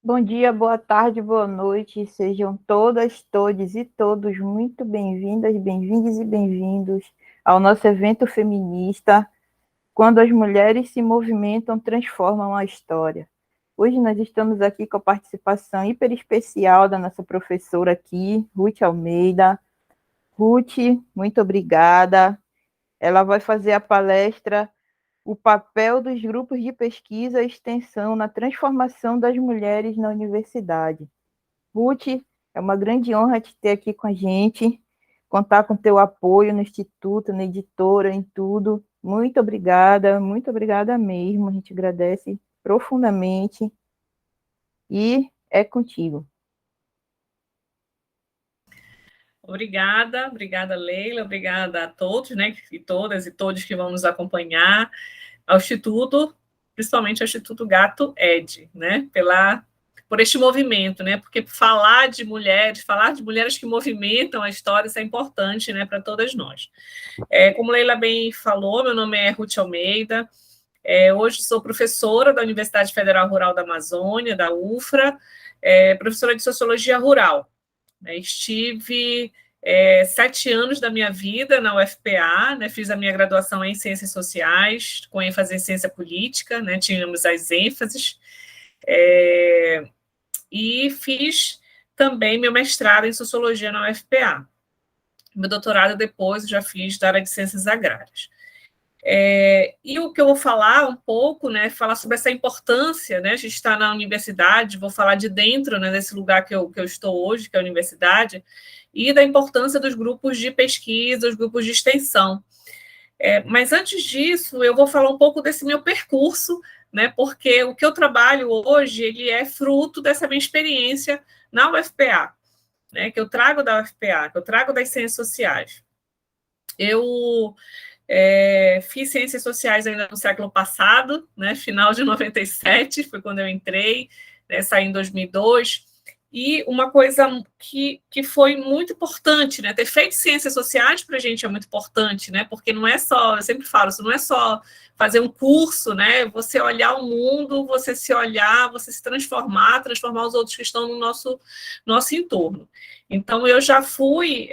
Bom dia, boa tarde, boa noite. Sejam todas, todes e todos muito bem-vindas, bem-vindos e bem-vindos ao nosso evento feminista, quando as mulheres se movimentam, transformam a história. Hoje nós estamos aqui com a participação hiper especial da nossa professora aqui, Ruth Almeida. Ruth, muito obrigada. Ela vai fazer a palestra O papel dos grupos de pesquisa e extensão na transformação das mulheres na universidade. Ruth, é uma grande honra te ter aqui com a gente, contar com teu apoio no Instituto, na editora, em tudo. Muito obrigada mesmo. A gente agradece profundamente e é contigo. Obrigada, Leila, obrigada a todos, né, e todas e todos que vão nos acompanhar, ao Instituto, principalmente ao Instituto Gato Ed, né, por este movimento, né, porque falar de mulheres que movimentam a história, isso é importante, né, para todas nós. Como Leila bem falou, meu nome é Ruth Almeida, hoje sou professora da Universidade Federal Rural da Amazônia, da UFRA, professora de Sociologia Rural. Estive 7 anos da minha vida na UFPA, né, fiz a minha graduação em Ciências Sociais, com ênfase em Ciência Política, né, tínhamos as ênfases, e fiz também meu mestrado em Sociologia na UFPA. Meu doutorado depois já fiz da área de Ciências Agrárias. E o que eu vou falar um pouco, né, falar sobre essa importância, né, a gente está na universidade, vou falar de dentro, né, desse lugar que eu estou hoje, que é a universidade, e da importância dos grupos de pesquisa, os grupos de extensão. Mas antes disso, eu vou falar um pouco desse meu percurso, né, porque o que eu trabalho hoje, ele é fruto dessa minha experiência na UFPA, né, que eu trago da UFPA, que eu trago das ciências sociais. Eu fiz ciências sociais ainda no século passado, né, final de 97, foi quando eu entrei, né, saí em 2002, e uma coisa que foi muito importante, né, ter feito ciências sociais para a gente é muito importante, né, porque não é só, eu sempre falo, isso não é só fazer um curso, né, você olhar o mundo, você se olhar, você se transformar os outros que estão no nosso entorno. Então, eu já fui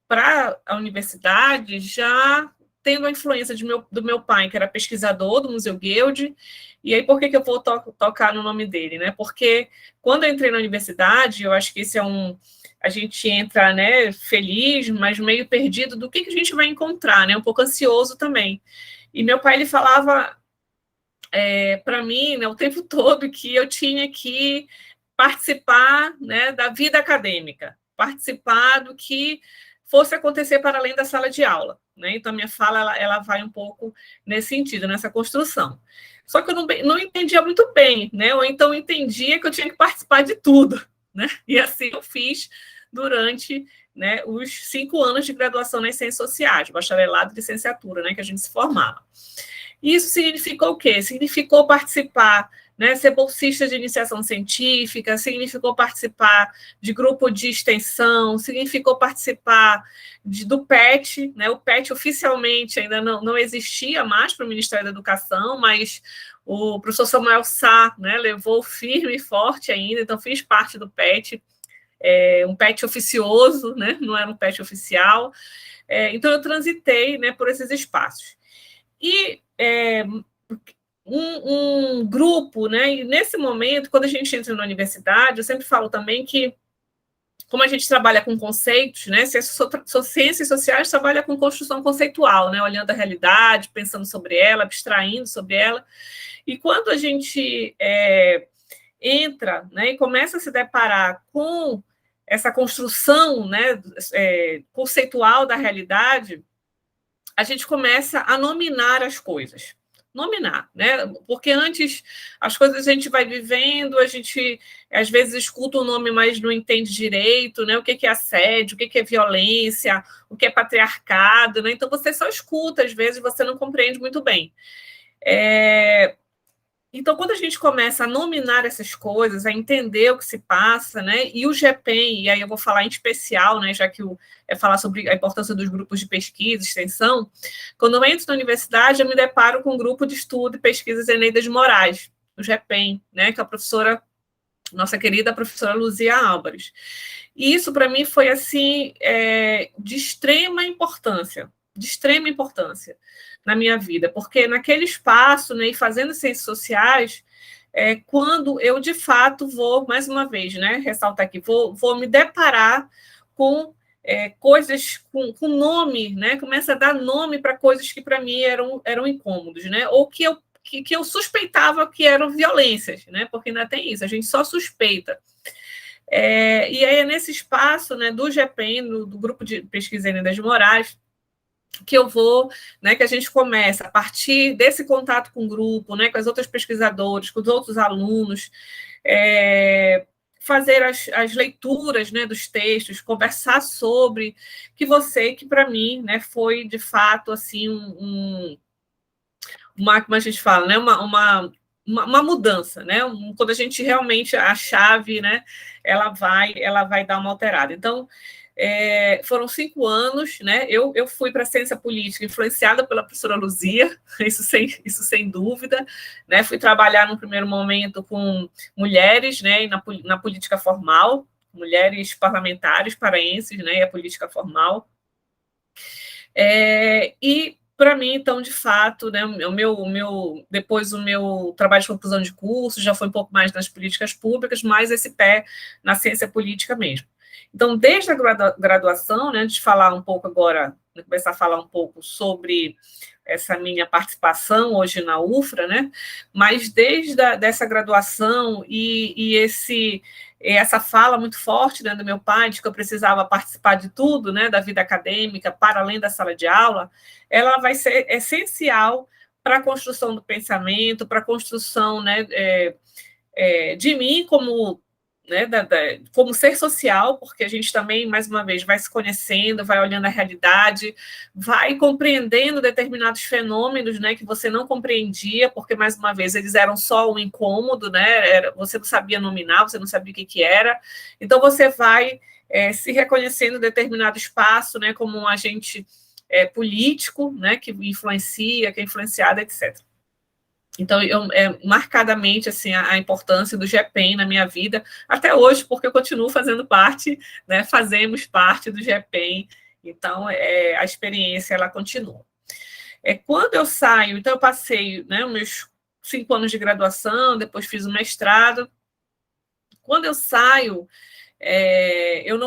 para a universidade, já tendo a influência do meu pai, que era pesquisador do Museu Guild. E aí, por que eu vou tocar no nome dele? Né? Porque quando eu entrei na universidade, eu acho que esse é a gente entra, né, feliz, mas meio perdido do que a gente vai encontrar, né? Um pouco ansioso também. E meu pai, ele falava para mim, né, o tempo todo, que eu tinha que participar, né, da vida acadêmica, participar do que fosse acontecer para além da sala de aula. Né? Então, a minha fala ela vai um pouco nesse sentido, nessa construção. Só que eu não entendia muito bem, né? Ou então entendia que eu tinha que participar de tudo. Né? E assim eu fiz durante, né, os 5 anos de graduação nas ciências sociais, bacharelado e licenciatura, né, que a gente se formava. Isso significou o quê? Significou participar, né, ser bolsista de iniciação científica, significou participar de grupo de extensão, significou participar do PET, né, o PET oficialmente ainda não existia mais para o Ministério da Educação, mas o professor Samuel Sá, né, levou firme e forte ainda, então fiz parte do PET, um PET oficioso, né, não era um PET oficial, então eu transitei, né, por esses espaços. E um grupo, né? E nesse momento, quando a gente entra na universidade, eu sempre falo também que, como a gente trabalha com conceitos, né? Ciências sociais trabalha com construção conceitual, né? Olhando a realidade, pensando sobre ela, abstraindo sobre ela. E quando a gente entra, né, e começa a se deparar com essa construção, né, conceitual da realidade, a gente começa a nominar as coisas. Nominar, né? Porque antes as coisas a gente vai vivendo, a gente às vezes escuta o nome, mas não entende direito, né? O que é assédio, o que é violência, o que é patriarcado, né? Então você só escuta, às vezes você não compreende muito bem. Então, quando a gente começa a nominar essas coisas, a entender o que se passa, né? E o GPEM, e aí eu vou falar em especial, né, já que é falar sobre a importância dos grupos de pesquisa, extensão, quando eu entro na universidade, eu me deparo com um grupo de estudo e pesquisas Eneida de Moraes, do GEPEN, né, que é a professora, nossa querida professora Luzia Álvares. E isso, para mim, foi, assim, de extrema importância na minha vida, porque naquele espaço, né, e fazendo ciências sociais, quando eu, de fato, vou, mais uma vez, né, ressaltar aqui, vou me deparar com coisas com nome, né, começa a dar nome para coisas que, para mim, eram incômodos, né, ou que eu suspeitava que eram violências, né, porque ainda tem isso, a gente só suspeita. E aí é nesse espaço, né, do GEPEN, do Grupo de Pesquisa Enéas Moraes, que eu vou, né, que a gente começa, a partir desse contato com o grupo, né, com as outras pesquisadoras, com os outros alunos, fazer as leituras, né, dos textos, conversar sobre, que para mim, né, foi, de fato, assim, como a gente fala, né, uma mudança, né? Quando a gente realmente, a chave, né, ela vai dar uma alterada. Então, foram 5 anos, né? Eu fui para a ciência política influenciada pela professora Luzia, isso sem dúvida, né? Fui trabalhar no primeiro momento com mulheres, né? Na política formal, mulheres parlamentares paraenses, né? E a política formal. E para mim, então, de fato, né, depois o meu trabalho de conclusão de curso já foi um pouco mais nas políticas públicas, mais esse pé na ciência política mesmo. Então, desde a graduação, né, de falar um pouco agora, começar a falar um pouco sobre essa minha participação hoje na UFRA, né, mas desde dessa graduação e essa fala muito forte, né, do meu pai, de que eu precisava participar de tudo, né, da vida acadêmica, para além da sala de aula, ela vai ser essencial para a construção do pensamento, para a construção, né, de mim como, né, como ser social, porque a gente também, mais uma vez, vai se conhecendo, vai olhando a realidade, vai compreendendo determinados fenômenos, né, que você não compreendia, porque, mais uma vez, eles eram só um incômodo, né, você não sabia nominar, você não sabia o que era, então você vai se reconhecendo em determinado espaço, né, como um agente político, né, que influencia, que é influenciado, etc. Então, marcadamente, assim, a importância do GEPEN na minha vida, até hoje, porque eu continuo fazendo parte, né, fazemos parte do GEPEN, então, a experiência, ela continua. Quando eu saio, então, eu passei, né, os meus 5 anos de graduação, depois fiz o mestrado. Quando eu saio, eu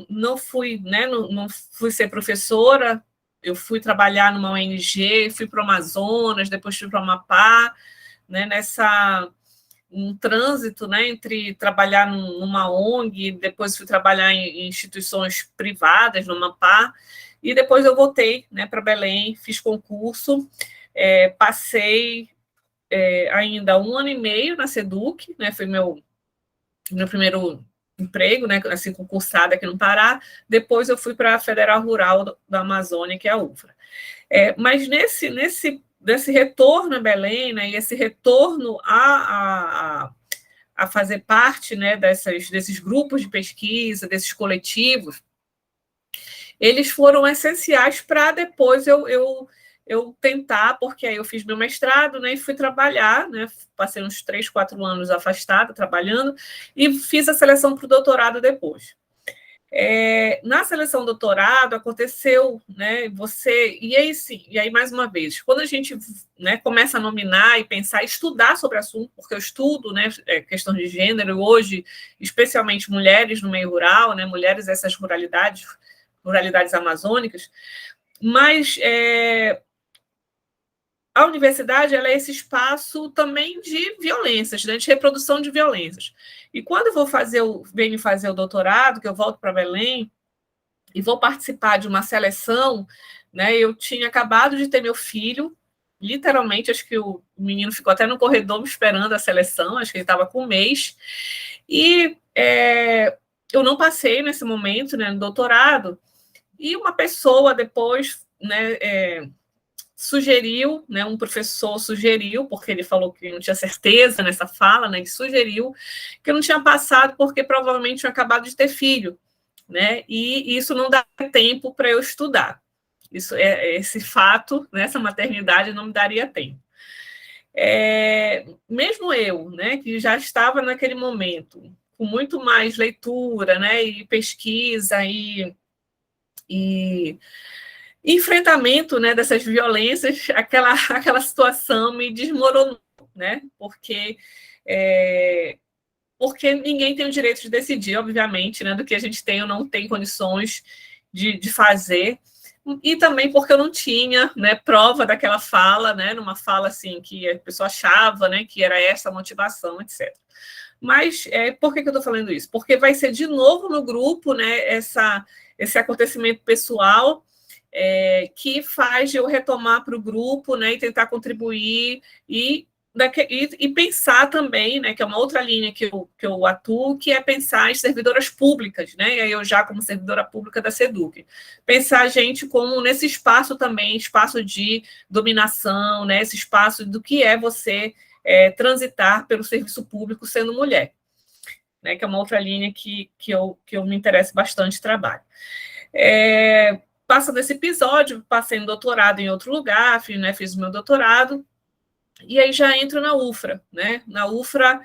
não fui, né, não fui ser professora, eu fui trabalhar numa ONG, fui para o Amazonas, depois fui para o Amapá, né, um trânsito, né, entre trabalhar numa ONG, depois fui trabalhar em instituições privadas no Amapá, e depois eu voltei, né, para Belém, fiz concurso, passei ainda 1 ano e meio na SEDUC, né, foi meu primeiro emprego, né, assim, concursada aqui no Pará. Depois eu fui para a Federal Rural da Amazônia, que é a UFRA. Mas nesse retorno a Belém, né, e esse retorno a fazer parte, né, desses grupos de pesquisa, desses coletivos, eles foram essenciais para depois eu tentar, porque aí eu fiz meu mestrado, né, e fui trabalhar, né, passei uns 3, 4 anos afastada, trabalhando, e fiz a seleção para o doutorado depois. Na seleção do doutorado aconteceu, né, e aí mais uma vez, quando a gente, né, começa a nominar e pensar, estudar sobre o assunto, porque eu estudo, né, questão de gênero hoje, especialmente mulheres no meio rural, né, mulheres dessas ruralidades amazônicas, mas a universidade, ela é esse espaço também de violências, né, de reprodução de violências. E quando eu venho fazer o doutorado, que eu volto para Belém, e vou participar de uma seleção, né, eu tinha acabado de ter meu filho, literalmente, acho que o menino ficou até no corredor esperando a seleção, acho que ele estava com 1 mês, e eu não passei nesse momento, né, no doutorado, e uma pessoa depois, né, sugeriu, né, um professor sugeriu, porque ele falou que não tinha certeza nessa fala, né, ele sugeriu que eu não tinha passado porque provavelmente tinha acabado de ter filho, né, e isso não dá tempo para eu estudar. Esse fato, né, essa maternidade não me daria tempo. mesmo eu, né, que já estava naquele momento com muito mais leitura, né, e pesquisa e enfrentamento, né, dessas violências, aquela situação me desmoronou, né, porque ninguém tem o direito de decidir, obviamente, né, do que a gente tem ou não tem condições de fazer, e também porque eu não tinha, né, prova daquela fala, né, numa fala assim que a pessoa achava, né, que era essa a motivação, etc. Mas por que eu estou falando isso? Porque vai ser de novo no grupo, né, esse acontecimento pessoal que faz eu retomar para o grupo, né, e tentar contribuir e pensar também, né, que é uma outra linha que eu atuo, que é pensar as servidoras públicas, né, e aí eu já como servidora pública da SEDUC, pensar a gente como nesse espaço também, espaço de dominação, né, esse espaço do que é você transitar pelo serviço público sendo mulher, né, que é uma outra linha que eu me interesso bastante trabalho. Passando esse episódio, passei no doutorado em outro lugar, fiz o meu doutorado, e aí já entro na UFRA, né? Na UFRA,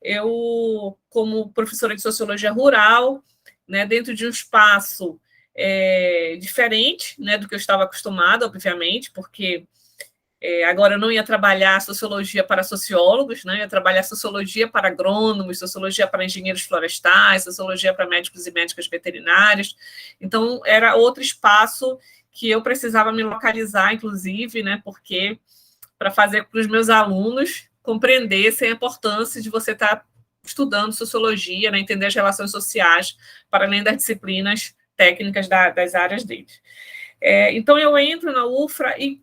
eu, como professora de sociologia rural, né, dentro de um espaço diferente, né, do que eu estava acostumada, obviamente, porque agora eu não ia trabalhar sociologia para sociólogos, né? Ia trabalhar sociologia para agrônomos, sociologia para engenheiros florestais, sociologia para médicos e médicas veterinárias. Então, era outro espaço que eu precisava me localizar, inclusive, né? Porque para fazer com que os meus alunos compreendessem a importância de você estar estudando sociologia, né? Entender as relações sociais, para além das disciplinas técnicas das áreas deles. Então, eu entro na UFRA e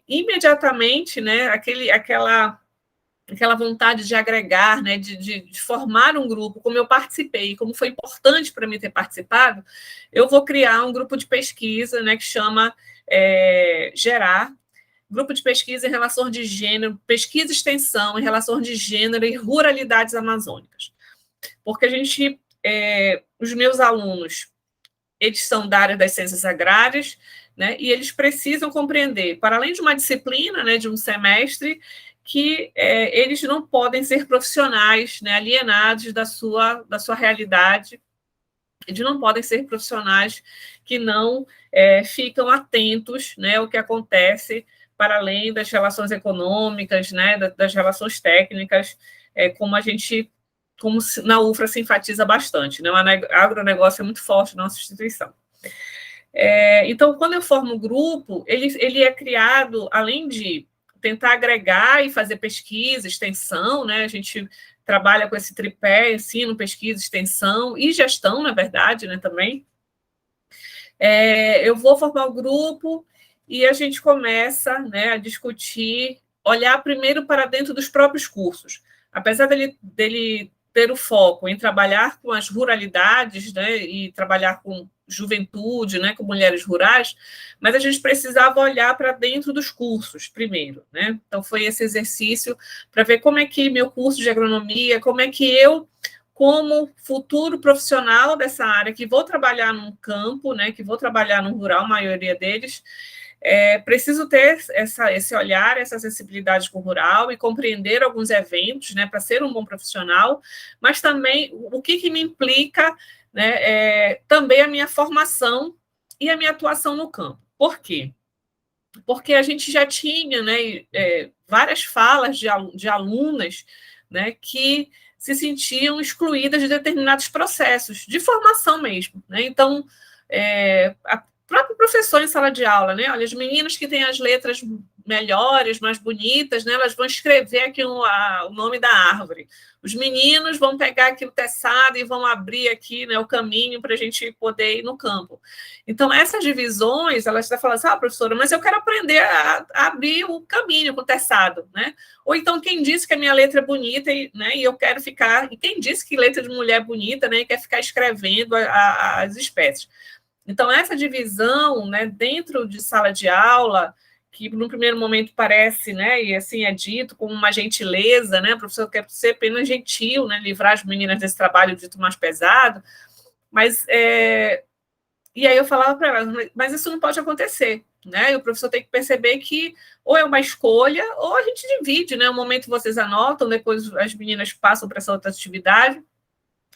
imediatamente, né, aquela vontade de agregar, né, de formar um grupo, como eu participei, como foi importante para mim ter participado, eu vou criar um grupo de pesquisa, né, que chama GERAR, Grupo de Pesquisa em Relação de Gênero, Pesquisa e Extensão em Relação de Gênero e Ruralidades Amazônicas. Porque os meus alunos, eles são da área das ciências agrárias, né, e eles precisam compreender, para além de uma disciplina, né, de um semestre, que eles não podem ser profissionais, né, alienados da sua realidade, eles não podem ser profissionais que não ficam atentos, né, ao que acontece para além das relações econômicas, né, das relações técnicas, como na UFRA se enfatiza bastante, né? O agronegócio é muito forte na nossa instituição. Então, quando eu formo o grupo, ele é criado, além de tentar agregar e fazer pesquisa, extensão, né? A gente trabalha com esse tripé, ensino, pesquisa, extensão e gestão, na verdade, né, também. Eu vou formar o grupo e a gente começa, né, a discutir, olhar primeiro para dentro dos próprios cursos. Apesar dele ter o foco em trabalhar com as ruralidades, né, e trabalhar com juventude, né, com mulheres rurais, mas a gente precisava olhar para dentro dos cursos primeiro, né? Então foi esse exercício para ver como é que meu curso de agronomia, como é que eu, como futuro profissional dessa área, que vou trabalhar num campo, né, que vou trabalhar no rural, a maioria deles, preciso ter esse olhar, essa sensibilidade com o rural e compreender alguns eventos, né, para ser um bom profissional, mas também o que me implica, né, também a minha formação e a minha atuação no campo. Por quê? Porque a gente já tinha, né, várias falas de alunas, né, que se sentiam excluídas de determinados processos, de formação mesmo, né? Então, a próprio professor em sala de aula, né? Olha, as meninas que têm as letras melhores, mais bonitas, né? Elas vão escrever aqui o nome da árvore. Os meninos vão pegar aqui o teçado e vão abrir aqui, né, o caminho para a gente poder ir no campo. Então, essas divisões, elas estão falando assim, professora, mas eu quero aprender a abrir o caminho com o teçado, né? Ou então, quem disse que a minha letra é bonita, né, e eu quero ficar... E quem disse que letra de mulher é bonita, né, e quer ficar escrevendo as espécies. Então, essa divisão, né, dentro de sala de aula, que no primeiro momento parece, né, e assim é dito, como uma gentileza, né, o professor quer ser apenas gentil, né, livrar as meninas desse trabalho dito mais pesado, mas... E aí eu falava para ela, mas isso não pode acontecer, né? E o professor tem que perceber que ou é uma escolha, ou a gente divide, né? Um momento vocês anotam, depois as meninas passam para essa outra atividade,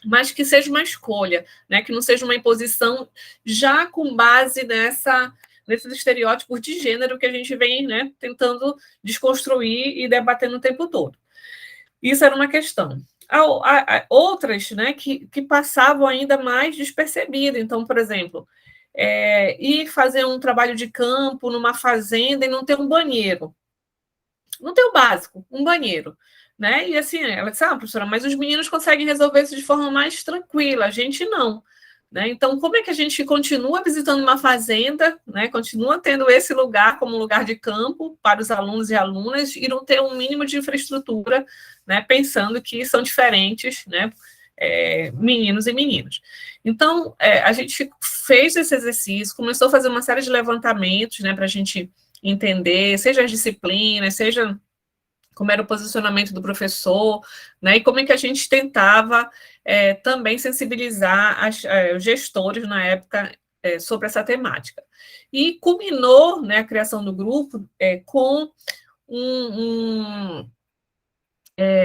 mas que seja uma escolha, né? Que não seja uma imposição já com base nesses estereótipos de gênero que a gente vem, né, tentando desconstruir e debatendo o tempo todo. Isso era uma questão. Outras, né, que passavam ainda mais despercebidas. Então, por exemplo, ir fazer um trabalho de campo numa fazenda e não ter um banheiro. Não tem o básico, um banheiro. Né? E assim, ela disse, professora, mas os meninos conseguem resolver isso de forma mais tranquila, a gente não. Né? Então, como é que a gente continua visitando uma fazenda, né? Continua tendo esse lugar como lugar de campo para os alunos e alunas e não ter um mínimo de infraestrutura, né? Pensando que são diferentes, né? Meninos e meninas. Então, a gente fez esse exercício, começou a fazer uma série de levantamentos, né? Para a gente entender, seja as disciplinas, seja como era o posicionamento do professor, né, e como é que a gente tentava também sensibilizar os gestores na época sobre essa temática. E culminou, né, a criação do grupo com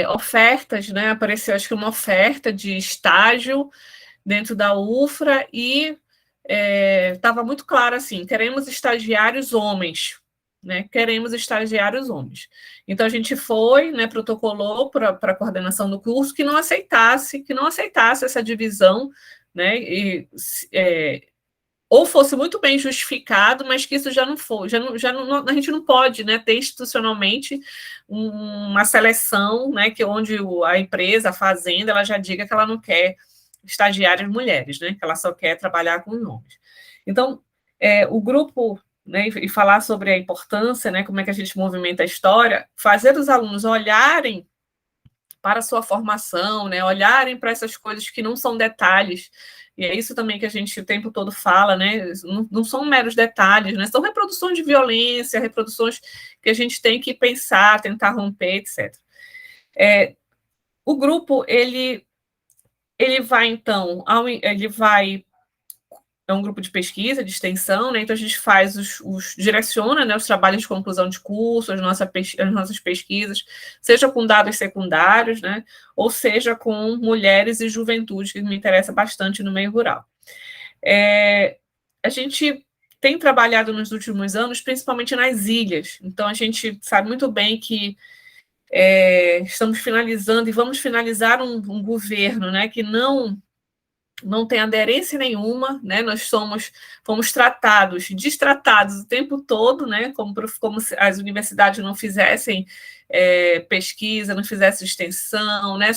ofertas, né, apareceu acho que uma oferta de estágio dentro da UFRA e estava muito claro assim, queremos estagiários homens, né? Queremos estagiários homens. Então a gente foi, né, protocolou para a coordenação do curso que não aceitasse essa divisão, né? Ou fosse muito bem justificado, mas que isso já não foi, a gente não pode, né, ter institucionalmente uma seleção, né, que onde a empresa, a fazenda, ela já diga que ela não quer estagiárias mulheres, né, que ela só quer trabalhar com homens. Então, o grupo, né, e falar sobre a importância, né, como é que a gente movimenta a história, fazer os alunos olharem para a sua formação, né, olharem para essas coisas que não são detalhes, e é isso também que a gente o tempo todo fala, né, não são meros detalhes, né, são reproduções de violência, reproduções que a gente tem que pensar, tentar romper, etc. O grupo, ele vai, então, ele vai é um grupo de pesquisa, de extensão, né? Então a gente faz direciona, né, os trabalhos de conclusão de curso, as nossas pesquisas, seja com dados secundários, né, ou seja com mulheres e juventude, que me interessa bastante no meio rural. A gente tem trabalhado nos últimos anos, principalmente nas ilhas, então a gente sabe muito bem que estamos finalizando e vamos finalizar um governo, né, que não tem aderência nenhuma, né? Nós fomos destratados o tempo todo, né? Como se as universidades não fizessem pesquisa, não fizessem extensão, né?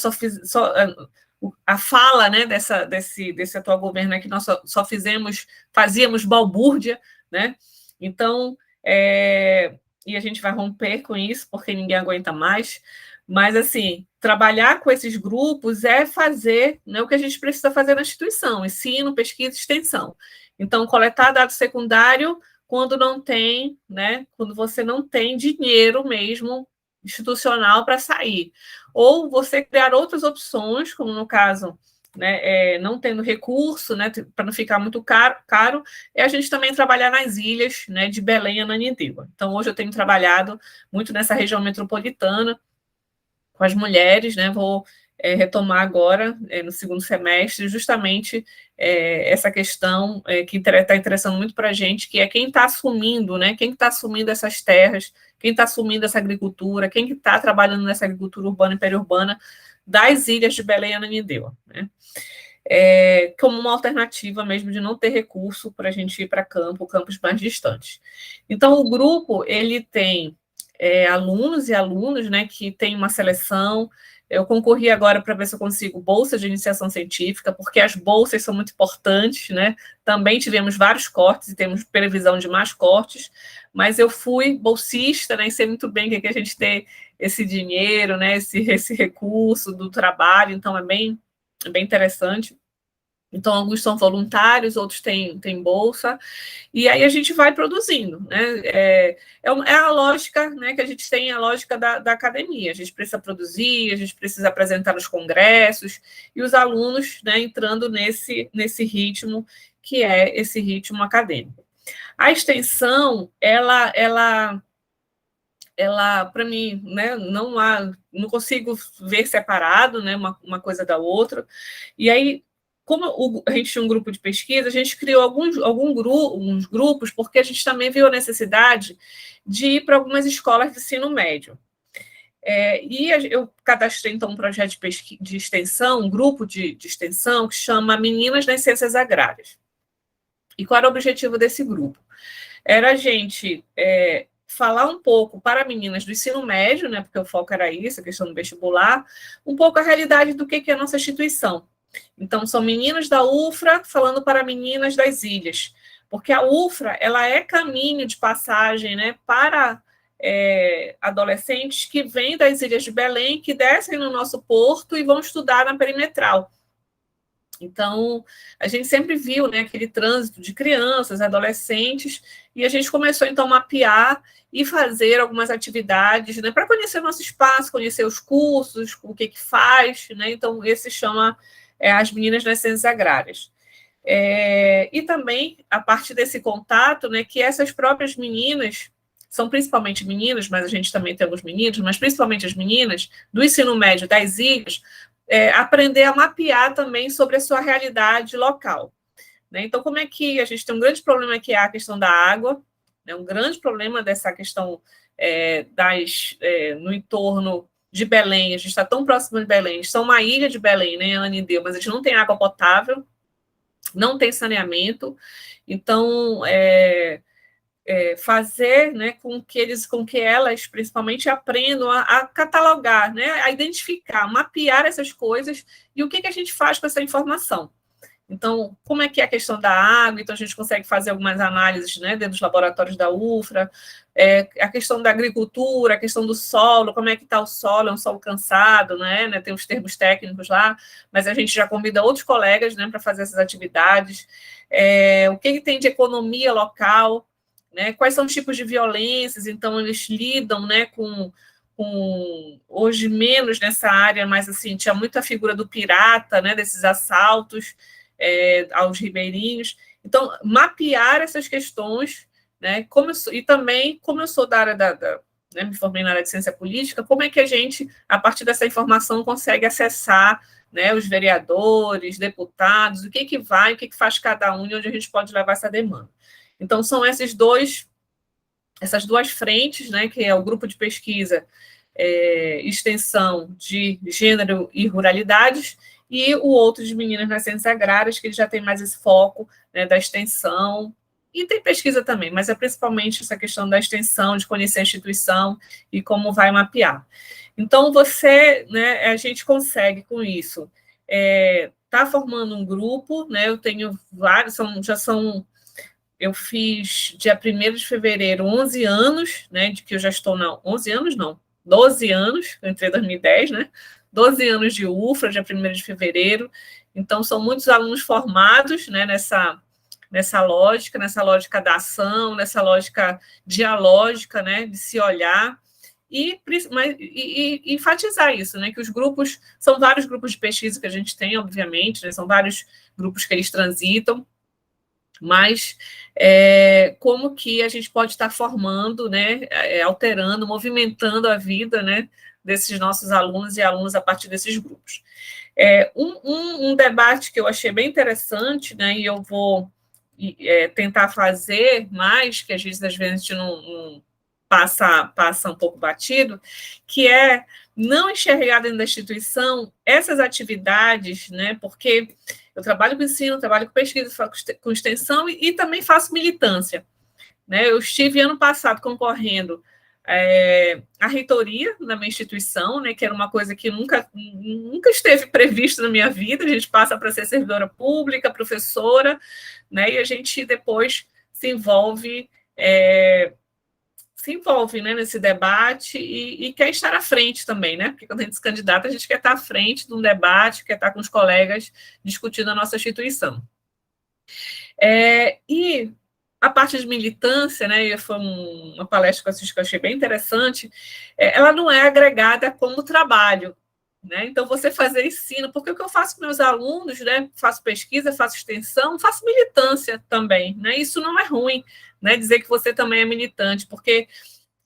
A fala, né, desse atual governo é que nós só fazíamos balbúrdia, né? Então, e a gente vai romper com isso, porque ninguém aguenta mais. Mas, assim, trabalhar com esses grupos é fazer, né, o que a gente precisa fazer na instituição, ensino, pesquisa e extensão. Então, coletar dado secundário quando não tem, né, quando você não tem dinheiro mesmo institucional para sair. Ou você criar outras opções, como no caso, né, não tendo recurso, né, para não ficar muito caro, é a gente também trabalhar nas ilhas, né, de Belém e Ananindeua. Então, hoje eu tenho trabalhado muito nessa região metropolitana, com as mulheres, né? Vou retomar agora, no segundo semestre, justamente essa questão que está interessando muito para a gente, que é quem está assumindo, né? Quem está assumindo essas terras, quem está assumindo essa agricultura, quem está trabalhando nessa agricultura urbana e periurbana das ilhas de Belém e Ananindeua, né? Como uma alternativa mesmo de não ter recurso para a gente ir para campos mais distantes. Então, o grupo, ele tem alunos e alunas, né, que tem uma seleção. Eu concorri agora para ver se eu consigo bolsa de iniciação científica, porque as bolsas são muito importantes, né? Também tivemos vários cortes e temos previsão de mais cortes, mas eu fui bolsista, né, e sei muito bem que a gente tem esse dinheiro, né, esse recurso do trabalho, então é bem interessante. Então, alguns são voluntários, outros têm bolsa, e aí a gente vai produzindo, né? A lógica, né, que a gente tem, a lógica da academia. A gente precisa produzir, a gente precisa apresentar nos congressos, e os alunos, né, entrando nesse ritmo, que é esse ritmo acadêmico. A extensão, ela para mim, né, não consigo ver separado, né, uma coisa da outra. E aí, como a gente tinha um grupo de pesquisa, a gente criou alguns grupos, porque a gente também viu a necessidade de ir para algumas escolas de ensino médio. E eu cadastrei, então, um projeto de pesquisa, de extensão, um grupo de extensão, que chama Meninas nas Ciências Agrárias. E qual era o objetivo desse grupo? Era a gente falar um pouco para meninas do ensino médio, né, porque o foco era isso, a questão do vestibular, um pouco a realidade do que é a nossa instituição. Então, são meninas da UFRA falando para meninas das ilhas, porque a UFRA ela é caminho de passagem, né, para adolescentes que vêm das ilhas de Belém, que descem no nosso porto e vão estudar na perimetral. Então, a gente sempre viu, né, aquele trânsito de crianças, adolescentes, e a gente começou, então, a mapear e fazer algumas atividades, né, para conhecer o nosso espaço, conhecer os cursos, o que faz, né, então, esse chama As Meninas nas Ciências Agrárias. E também, a partir desse contato, né, que essas próprias meninas, são principalmente meninas, mas a gente também tem alguns meninos, mas principalmente as meninas, do ensino médio das ilhas, aprender a mapear também sobre a sua realidade local. Né? Então, como é que a gente tem um grande problema que é a questão da água, né? Um grande problema dessa questão no entorno de Belém, a gente está tão próximo de Belém, são uma ilha de Belém, né, Ananindeu, mas a gente não tem água potável, não tem saneamento, então fazer, né, com que elas principalmente aprendam a catalogar, né, a identificar, mapear essas coisas e o que a gente faz com essa informação. Então, como é que é a questão da água? Então, a gente consegue fazer algumas análises, né, dentro dos laboratórios da UFRA, a questão da agricultura, a questão do solo, como é que está o solo, é um solo cansado, né, tem os termos técnicos lá, mas a gente já convida outros colegas, né, para fazer essas atividades. O que tem de economia local, né, quais são os tipos de violências, então eles lidam, né, com hoje menos nessa área, mas assim, tinha muita figura do pirata, né, desses assaltos aos ribeirinhos. Então, mapear essas questões, né, e também, como eu sou da área né, me formei na área de ciência política, como é que a gente, a partir dessa informação, consegue acessar, né, os vereadores, deputados, o que vai, o que faz cada um e onde a gente pode levar essa demanda. Então, são essas duas frentes, né, que é o grupo de pesquisa extensão de gênero e ruralidades, e o outro de meninas nas ciências agrárias, que ele já tem mais esse foco, né, da extensão, e tem pesquisa também, mas é principalmente essa questão da extensão, de conhecer a instituição e como vai mapear. Então, né, a gente consegue com isso, tá formando um grupo, né, eu tenho vários, eu fiz dia 1º de fevereiro 11 anos, né, de que eu já estou, 11 anos não, 12 anos, eu entrei em 2010, né, 12 anos de UFRA, dia 1º de fevereiro, então são muitos alunos formados, né, nessa lógica da ação, nessa lógica dialógica, né, de se olhar, e enfatizar isso, né, que os grupos, são vários grupos de pesquisa que a gente tem, obviamente, né, são vários grupos que eles transitam, mas como que a gente pode estar formando, né, alterando, movimentando a vida, né, desses nossos alunos e alunas a partir desses grupos. Um debate que eu achei bem interessante, né, e eu vou tentar fazer mais, que às vezes a gente não passa um pouco batido, que é não enxergar dentro da instituição essas atividades, né, porque eu trabalho com ensino, trabalho com pesquisa, com extensão e também faço militância. Né? Eu estive ano passado concorrendo à reitoria na minha instituição, né, que era uma coisa que nunca esteve prevista na minha vida. A gente passa para ser servidora pública, professora, né, e a gente depois se envolve né, nesse debate e quer estar à frente também, né? Porque quando a gente se candidata, a gente quer estar à frente de um debate, quer estar com os colegas discutindo a nossa instituição. E a parte de militância, né, foi uma palestra que eu assisti que eu achei bem interessante, ela não é agregada como trabalho, né? Então, você fazer ensino, porque o que eu faço com meus alunos, né? Faço pesquisa, faço extensão, faço militância também, né? Isso não é ruim, né? Dizer que você também é militante, porque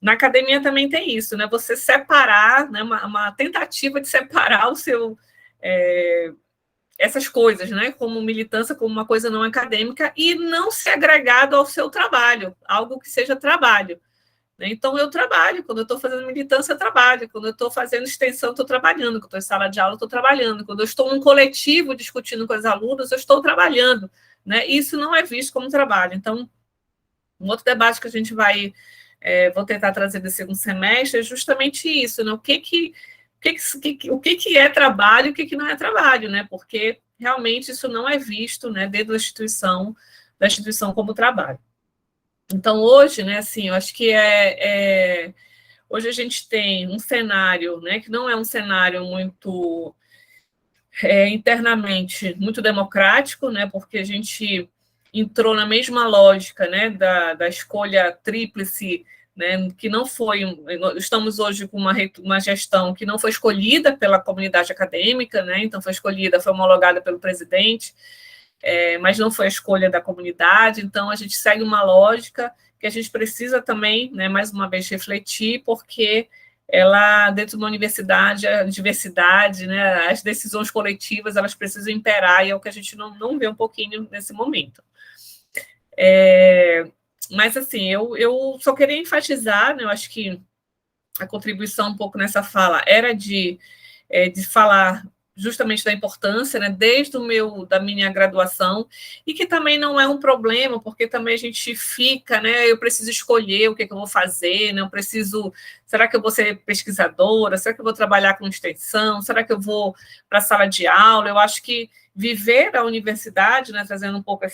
na academia também tem isso, né? Você separar, né? Uma tentativa de separar o seu essas coisas, né? Como militância, como uma coisa não acadêmica e não ser agregado ao seu trabalho, algo que seja trabalho. Né? Então, eu trabalho, quando eu estou fazendo militância, eu trabalho, quando eu estou fazendo extensão, eu estou trabalhando, quando eu estou em sala de aula, eu estou trabalhando, quando eu estou num coletivo discutindo com os alunos, eu estou trabalhando. Né? Isso não é visto como trabalho. Então, um outro debate que a gente vou tentar trazer desse segundo semestre é justamente isso, né? O que é trabalho e o que não é trabalho, né? Porque realmente isso não é visto, né, dentro da instituição como trabalho. Então, hoje, né, assim, eu acho que hoje a gente tem um cenário, né, que não é um cenário muito internamente muito democrático, né, porque a gente entrou na mesma lógica, né, da escolha tríplice, né, que não foi. Estamos hoje com uma gestão que não foi escolhida pela comunidade acadêmica, né, então foi homologada pelo presidente, mas não foi a escolha da comunidade, então a gente segue uma lógica que a gente precisa também, né, mais uma vez, refletir, porque ela, dentro de uma universidade, a diversidade, né, as decisões coletivas, elas precisam imperar, e é o que a gente não vê um pouquinho nesse momento. Mas, assim, eu só queria enfatizar, né, eu acho que a contribuição um pouco nessa fala era de falar justamente da importância, né, desde da minha graduação, e que também não é um problema, porque também a gente fica, né, eu preciso escolher o que eu vou fazer, né, será que eu vou ser pesquisadora, será que eu vou trabalhar com extensão, será que eu vou para a sala de aula? Eu acho que viver a universidade, né, trazendo um pouco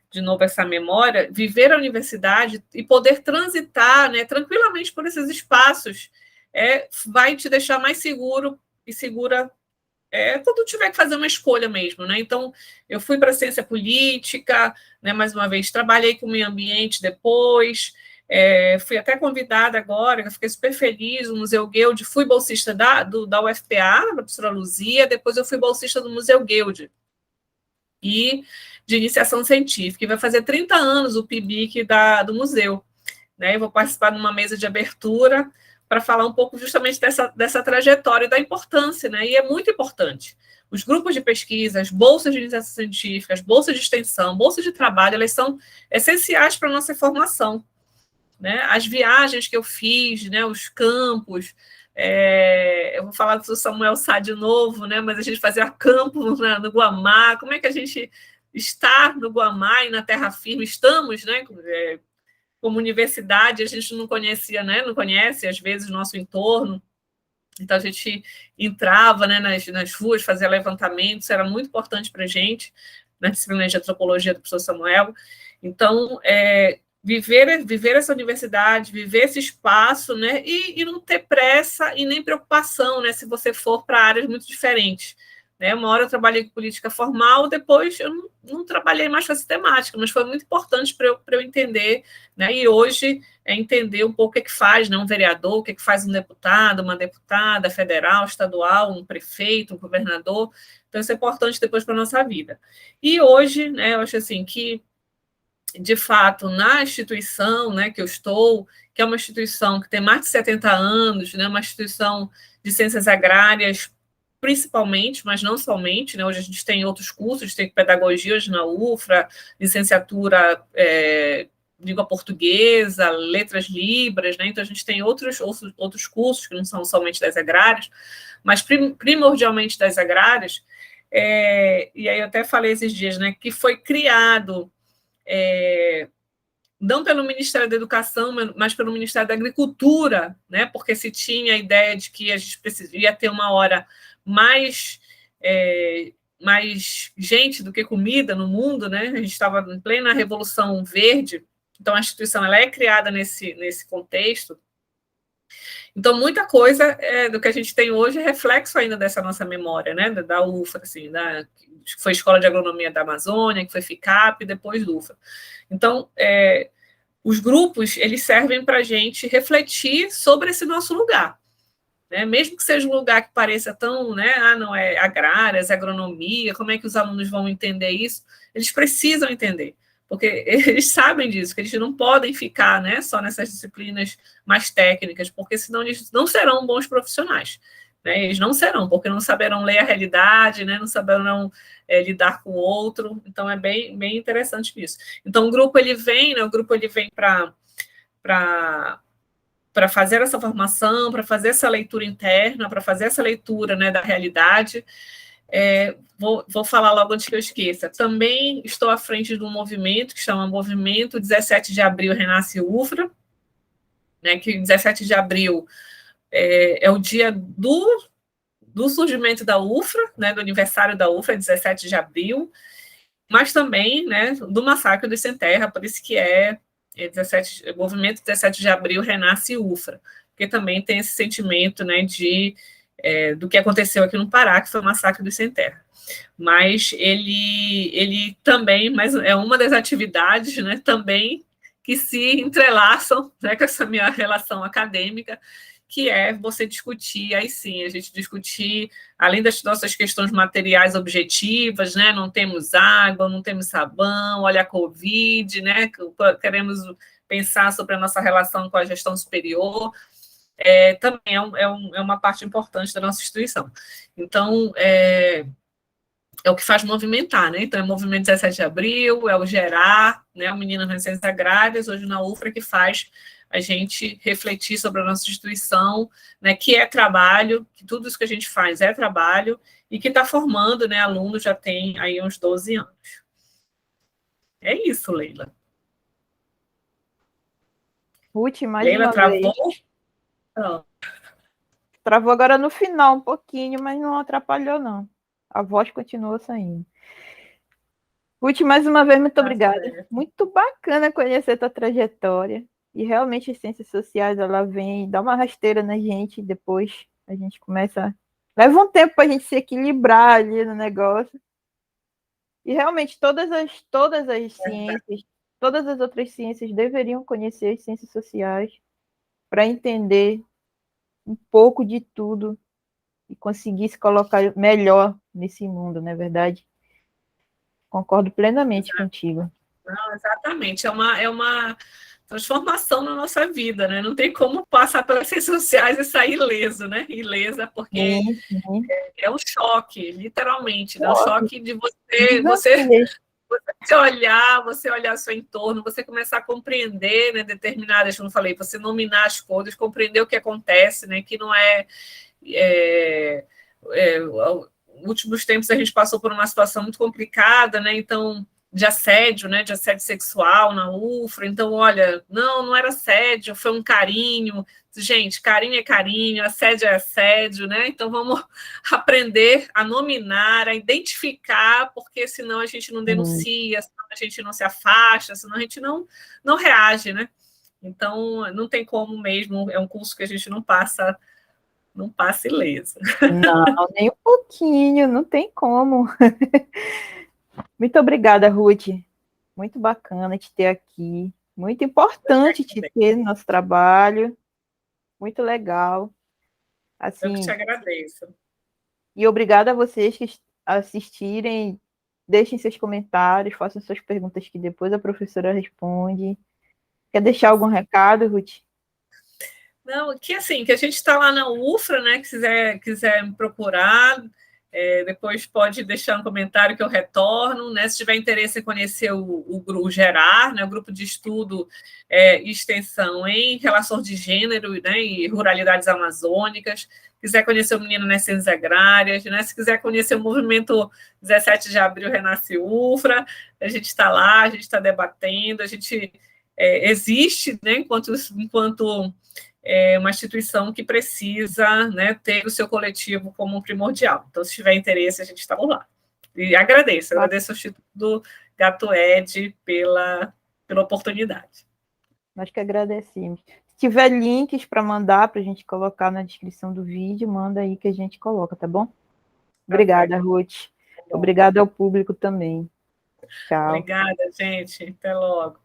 de novo essa memória, viver a universidade e poder transitar, né, tranquilamente por esses espaços vai te deixar mais seguro e segura quando tiver que fazer uma escolha mesmo, né? Então, eu fui para a ciência política, né, mais uma vez, trabalhei com o meio ambiente depois, fui até convidada agora, eu fiquei super feliz, o Museu Guild, fui bolsista da UFPA, da professora Luzia, depois eu fui bolsista do Museu Guild, e de iniciação científica, e vai fazer 30 anos o PIBIC do museu, né? Eu vou participar de uma mesa de abertura para falar um pouco justamente dessa trajetória e da importância, né? E é muito importante. Os grupos de pesquisa, as bolsas de iniciação científica, as bolsas de extensão, bolsas de trabalho, elas são essenciais para a nossa formação, né? As viagens que eu fiz, né? Os campos, eu vou falar com o Samuel Sá de novo, né? Mas a gente fazia campo no Guamá, como é que a gente está no Guamá e na terra firme, estamos, né? Como universidade, a gente não conhecia, né? Não conhece, às vezes, o nosso entorno. Então, a gente entrava, né, nas ruas, fazia levantamentos, era muito importante para a gente, na disciplina de antropologia do professor Samuel. Então, viver essa universidade, viver esse espaço, né, e não ter pressa e nem preocupação, né, se você for para áreas muito diferentes. Né? Uma hora eu trabalhei com política formal, depois eu não trabalhei mais com essa temática, mas foi muito importante para eu entender, né? E hoje entender um pouco o que faz, né? Um vereador, o que faz um deputado, uma deputada federal, estadual, um prefeito, um governador. Então, isso é importante depois para a nossa vida. E hoje, né, eu acho assim que, de fato, na instituição, né, que eu estou, que é uma instituição que tem mais de 70 anos, né, uma instituição de ciências agrárias, principalmente, mas não somente, né? Hoje a gente tem outros cursos, tem pedagogia hoje na UFRA, licenciatura língua portuguesa, letras libras, né? Então a gente tem outros cursos que não são somente das agrárias, mas primordialmente das agrárias, e aí eu até falei esses dias, né, que foi criado não pelo Ministério da Educação, mas pelo Ministério da Agricultura, né? Porque se tinha a ideia de que a gente ia ter uma hora mais gente do que comida no mundo, né? A gente estava em plena Revolução Verde, então a instituição ela é criada nesse contexto. Então, muita coisa do que a gente tem hoje é reflexo ainda dessa nossa memória, né? Da UFA, assim, que foi Escola de Agronomia da Amazônia, que foi FICAP, e depois UFA. Então, os grupos, eles servem para a gente refletir sobre esse nosso lugar. né? Mesmo que seja um lugar que pareça tão, né, não é agrárias, agronomia, como é que os alunos vão entender isso? Eles precisam entender, porque eles sabem disso, que eles não podem ficar, né, só nessas disciplinas mais técnicas, porque senão eles não serão bons profissionais. Né? Eles não serão, porque não saberão ler a realidade, né? Não saberão lidar com o outro. Então, é bem, bem interessante isso. Então, o grupo ele vem, né? O grupo ele vem para fazer essa formação, para fazer essa leitura interna, para fazer essa leitura, né, da realidade. Vou falar logo antes que eu esqueça. Também estou à frente de um movimento que chama Movimento 17 de Abril Renasce UFRA, né, que 17 de abril é o dia do surgimento da UFRA, né, do aniversário da UFRA, 17 de abril, mas também, né, do massacre do Sem Terra, por isso que o movimento 17 de abril renasce UFRA, porque também tem esse sentimento, né, do que aconteceu aqui no Pará, que foi o massacre do Sem Terra. Mas ele também, mas é uma das atividades, né, também que se entrelaçam, né, com essa minha relação acadêmica, que é você discutir, aí sim, a gente discutir, além das nossas questões materiais objetivas, né, não temos água, não temos sabão, olha a Covid, né, queremos pensar sobre a nossa relação com a gestão superior, também é uma parte importante da nossa instituição. Então, é o que faz movimentar, né? Então, é o Movimento 17 de Abril, é o Gerar, né? O Meninas nas Ciências Agrárias, hoje na UFRA, que faz a gente refletir sobre a nossa instituição, né? Que é trabalho, que tudo isso que a gente faz é trabalho, e que está formando, né? Alunos já tem aí uns 12 anos. É isso, Leila. Ruth, mais Leila uma travou? vez. Travou agora no final um pouquinho, mas não atrapalhou, não. A voz continuou saindo. Ruth, mais uma vez, muito obrigada. Muito bacana conhecer tua trajetória. E realmente as ciências sociais, ela vem dar uma rasteira na gente, depois a gente começa... Leva um tempo para a gente se equilibrar ali no negócio. E realmente todas as ciências, todas as outras ciências deveriam conhecer as ciências sociais para entender um pouco de tudo e conseguir se colocar melhor nesse mundo, não é verdade? Concordo plenamente contigo. Não, exatamente, é uma transformação na nossa vida, né? Não tem como passar pelas ciências sociais e sair ileso, né? Ilesa, porque é um choque, literalmente, né? Um choque de você olhar seu entorno, você começar a compreender, né, determinadas, como eu falei, você nominar as coisas, compreender o que acontece, né? Que não últimos tempos a gente passou por uma situação muito complicada, né? Então, de assédio sexual na UFRA. Então, olha, não era assédio, foi um carinho. Gente, carinho é carinho, assédio é assédio, né? Então, vamos aprender a nominar, a identificar, porque senão a gente não denuncia, senão a gente não se afasta, senão a gente não reage, né? Então, não tem como mesmo, é um curso que a gente não passa ilesa. Não, nem um pouquinho, não tem como. Muito obrigada, Ruth. Muito bacana te ter aqui. Muito importante te ter no nosso trabalho. Muito legal. Assim, eu que te agradeço. E obrigada a vocês que assistirem. Deixem seus comentários, façam suas perguntas que depois a professora responde. Quer deixar algum recado, Ruth? Não, que assim, que a gente está lá na UFRA, né? Que quiser me procurar, depois pode deixar um comentário que eu retorno, né? Se tiver interesse em conhecer o Gerar, né? O grupo de estudo e extensão em relações de gênero, né? E ruralidades amazônicas. Quiser conhecer o Menino nas Ciências Agrárias, né? Se quiser conhecer o movimento 17 de abril Renasce UFRA, a gente está lá, a gente está debatendo, a gente existe, né? Enquanto uma instituição que precisa, né, ter o seu coletivo como primordial. Então, se tiver interesse, a gente está lá. E agradeço ao Instituto Gato Ed pela oportunidade. Nós que agradecemos. Se tiver links para mandar, para a gente colocar na descrição do vídeo, manda aí que a gente coloca, tá bom? Obrigada, Ruth. Obrigada ao público também. Tchau. Obrigada, gente. Até logo.